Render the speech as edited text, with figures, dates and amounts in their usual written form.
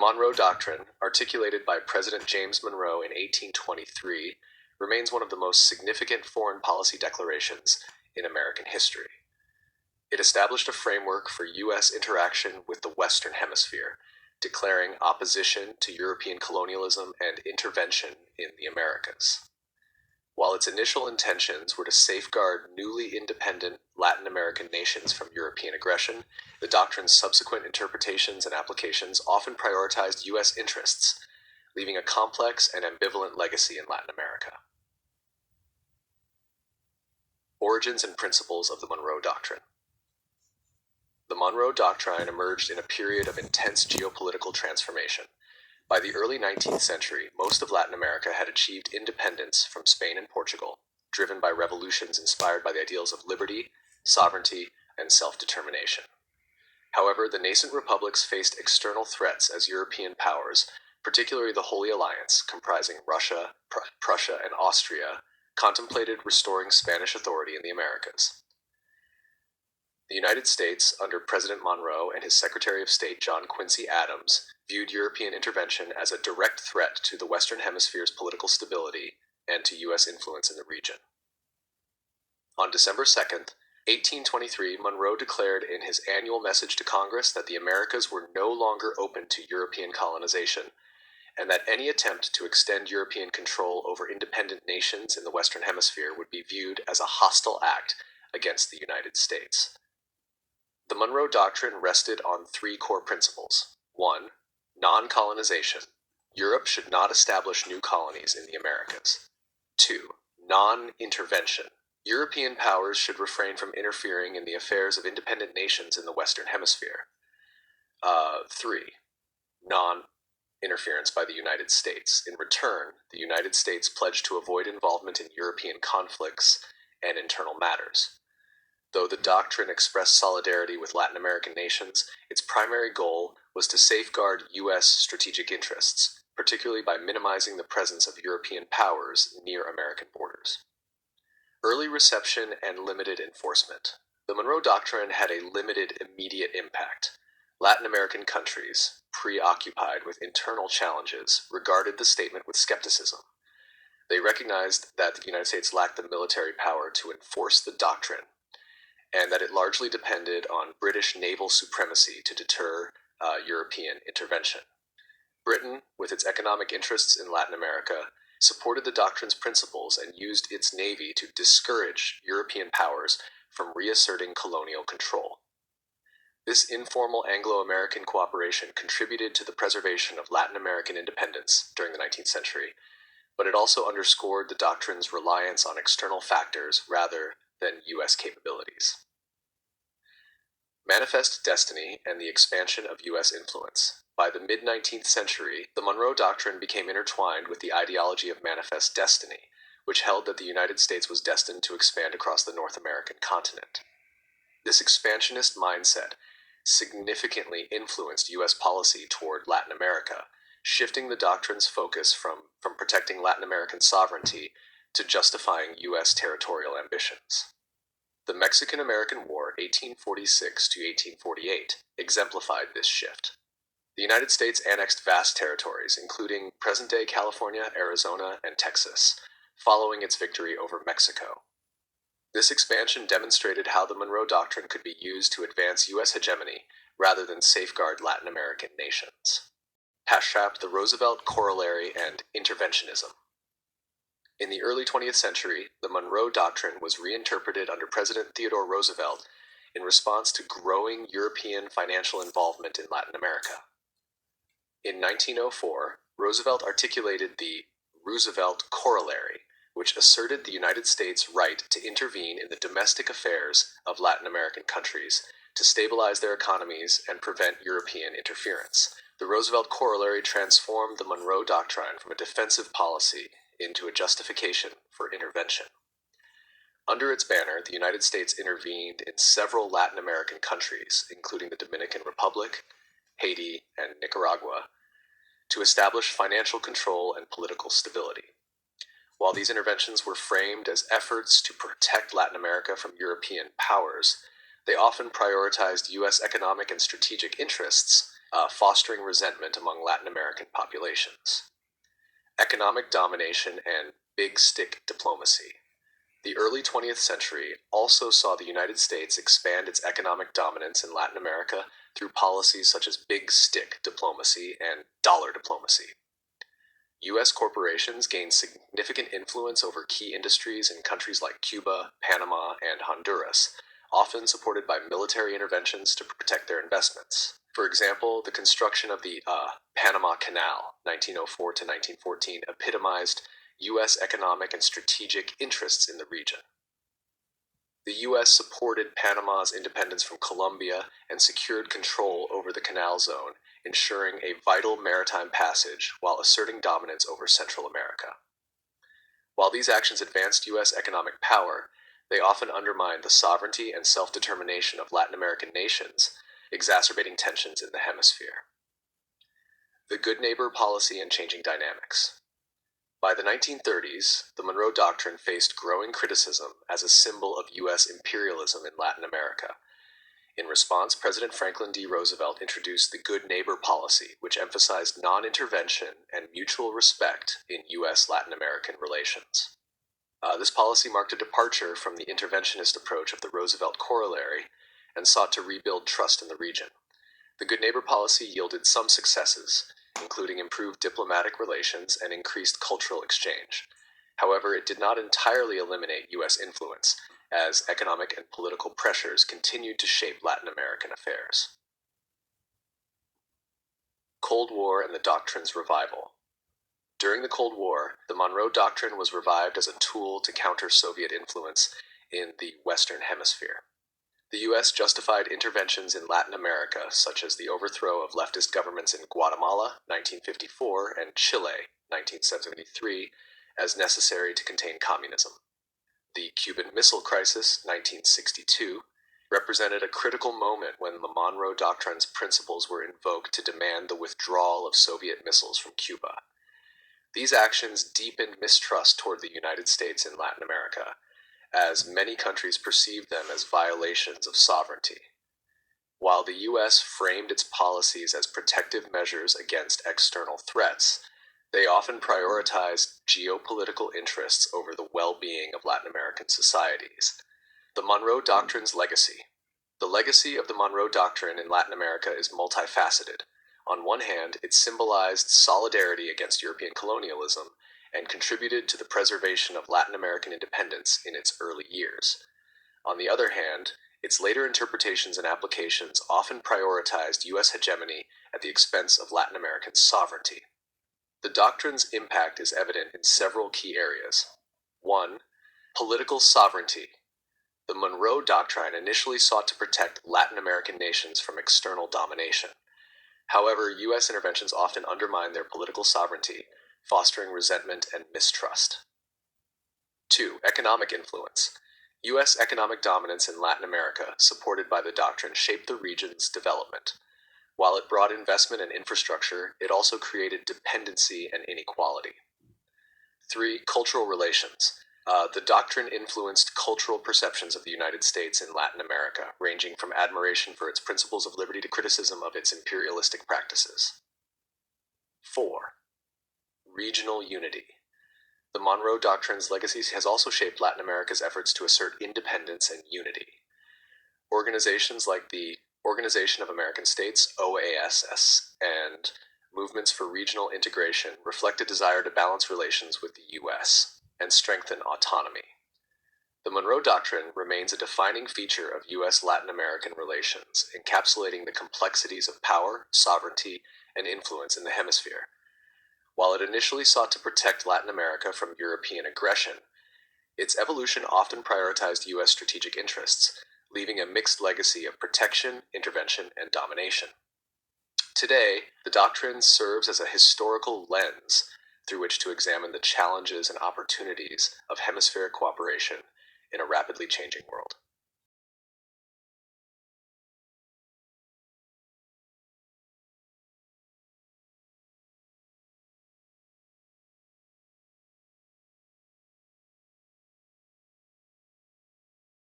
Monroe Doctrine, articulated by President James Monroe in 1823, remains one of the most significant foreign policy declarations in American history. It established a framework for U.S. interaction with the Western Hemisphere, declaring opposition to European colonialism and intervention in the Americas. While its initial intentions were to safeguard newly independent Latin American nations from European aggression, the doctrine's subsequent interpretations and applications often prioritized U.S. interests, leaving a complex and ambivalent legacy in Latin America. Origins and principles of the Monroe Doctrine. The Monroe Doctrine emerged in a period of intense geopolitical transformation. By the early 19th century, most of Latin America had achieved independence from Spain and Portugal, driven by revolutions inspired by the ideals of liberty, sovereignty, and self-determination. However, the nascent republics faced external threats as European powers, particularly the Holy Alliance, comprising Russia, Prussia, and Austria, contemplated restoring Spanish authority in the Americas. The United States, under President Monroe and his Secretary of State John Quincy Adams, viewed European intervention as a direct threat to the Western Hemisphere's political stability and to U.S. influence in the region. On December 2nd, 1823, Monroe declared in his annual message to Congress that the Americas were no longer open to European colonization, and that any attempt to extend European control over independent nations in the Western Hemisphere would be viewed as a hostile act against the United States. The Monroe Doctrine rested on three core principles. 1. Non-colonization. Europe should not establish new colonies in the Americas. 2. Non-intervention. European powers should refrain from interfering in the affairs of independent nations in the Western Hemisphere. 3. Non-interference by the United States. In return, the United States pledged to avoid involvement in European conflicts and internal matters. Though the doctrine expressed solidarity with Latin American nations, its primary goal was to safeguard U.S. strategic interests, particularly by minimizing the presence of European powers near American borders. Early reception and limited enforcement. The Monroe Doctrine had a limited immediate impact. Latin American countries, preoccupied with internal challenges, regarded the statement with skepticism. They recognized that the United States lacked the military power to enforce the doctrine, and that it largely depended on British naval supremacy to deter European intervention. Britain, with its economic interests in Latin America, supported the doctrine's principles and used its navy to discourage European powers from reasserting colonial control. This informal Anglo-American cooperation contributed to the preservation of Latin American independence during the 19th century, but it also underscored the doctrine's reliance on external factors rather than U.S. capabilities. Manifest destiny and the expansion of U.S. influence. By the mid-19th century, the Monroe Doctrine became intertwined with the ideology of manifest destiny, which held that the United States was destined to expand across the North American continent. This expansionist mindset significantly influenced U.S. policy toward Latin America, shifting the doctrine's focus from protecting Latin American sovereignty to justifying U.S. territorial ambitions. The Mexican-American War, 1846 to 1848, exemplified this shift. The United States annexed vast territories, including present-day California, Arizona, and Texas, following its victory over Mexico. This expansion demonstrated how the Monroe Doctrine could be used to advance U.S. hegemony rather than safeguard Latin American nations. Paschap, the Roosevelt Corollary, and Interventionism. In the early 20th century, the Monroe Doctrine was reinterpreted under President Theodore Roosevelt in response to growing European financial involvement in Latin America. In 1904, Roosevelt articulated the Roosevelt Corollary, which asserted the United States' right to intervene in the domestic affairs of Latin American countries to stabilize their economies and prevent European interference. The Roosevelt Corollary transformed the Monroe Doctrine from a defensive policy into a justification for intervention. Under its banner, the United States intervened in several Latin American countries, including the Dominican Republic, Haiti, and Nicaragua, to establish financial control and political stability. While these interventions were framed as efforts to protect Latin America from European powers, they often prioritized U.S. economic and strategic interests fostering resentment among Latin American populations. Economic domination and big stick diplomacy. The early 20th century also saw the United States expand its economic dominance in Latin America through policies such as big stick diplomacy and dollar diplomacy. U.S. corporations gained significant influence over key industries in countries like Cuba, Panama, and Honduras, often supported by military interventions to protect their investments. For example, the construction of the Panama Canal, 1904 to 1914, epitomized U.S. economic and strategic interests in the region. The U.S. supported Panama's independence from Colombia and secured control over the canal zone, ensuring a vital maritime passage while asserting dominance over Central America. While these actions advanced U.S. economic power, they often undermined the sovereignty and self-determination of Latin American nations, exacerbating tensions in the hemisphere. The good neighbor policy and changing dynamics. By the 1930s, the Monroe Doctrine faced growing criticism as a symbol of U.S. imperialism in Latin America. In response, President Franklin D. Roosevelt introduced the Good Neighbor policy, which emphasized non-intervention and mutual respect in U.S.-Latin American relations. This policy marked a departure from the interventionist approach of the Roosevelt corollary and sought to rebuild trust in the region. The Good Neighbor policy yielded some successes, including improved diplomatic relations and increased cultural exchange. However, it did not entirely eliminate U.S. influence, as economic and political pressures continued to shape Latin American affairs. Cold War and the Doctrine's revival. During the Cold War, the Monroe Doctrine was revived as a tool to counter Soviet influence in the Western Hemisphere. The U.S. justified interventions in Latin America, such as the overthrow of leftist governments in Guatemala, 1954, and Chile, 1973, as necessary to contain communism. The Cuban Missile Crisis, 1962, represented a critical moment when the Monroe Doctrine's principles were invoked to demand the withdrawal of Soviet missiles from Cuba. These actions deepened mistrust toward the United States in Latin America, as many countries perceived them as violations of sovereignty. While the U.S. framed its policies as protective measures against external threats, they often prioritized geopolitical interests over the well-being of Latin American societies. The Monroe Doctrine's legacy. The legacy of the Monroe Doctrine in Latin America is multifaceted. On one hand, it symbolized solidarity against European colonialism and contributed to the preservation of Latin American independence in its early years. On the other hand, its later interpretations and applications often prioritized U.S. hegemony at the expense of Latin American sovereignty. The doctrine's impact is evident in several key areas. 1. Political sovereignty. The Monroe Doctrine initially sought to protect Latin American nations from external domination. However, U.S. interventions often undermined their political sovereignty, fostering resentment and mistrust. 2. Economic influence. U.S. economic dominance in Latin America, supported by the doctrine, shaped the region's development. While it brought investment and infrastructure, it also created dependency and inequality. 3. Cultural relations. The doctrine influenced cultural perceptions of the United States in Latin America, ranging from admiration for its principles of liberty to criticism of its imperialistic practices. 4. Regional unity. The Monroe Doctrine's legacy has also shaped Latin America's efforts to assert independence and unity. Organizations like the Organization of American States, OASS, and movements for regional integration reflect a desire to balance relations with the U.S. and strengthen autonomy. The Monroe Doctrine remains a defining feature of U.S.-Latin American relations, encapsulating the complexities of power, sovereignty, and influence in the hemisphere. While it initially sought to protect Latin America from European aggression, its evolution often prioritized U.S. strategic interests, leaving a mixed legacy of protection, intervention, and domination. Today, the doctrine serves as a historical lens through which to examine the challenges and opportunities of hemispheric cooperation in a rapidly changing world.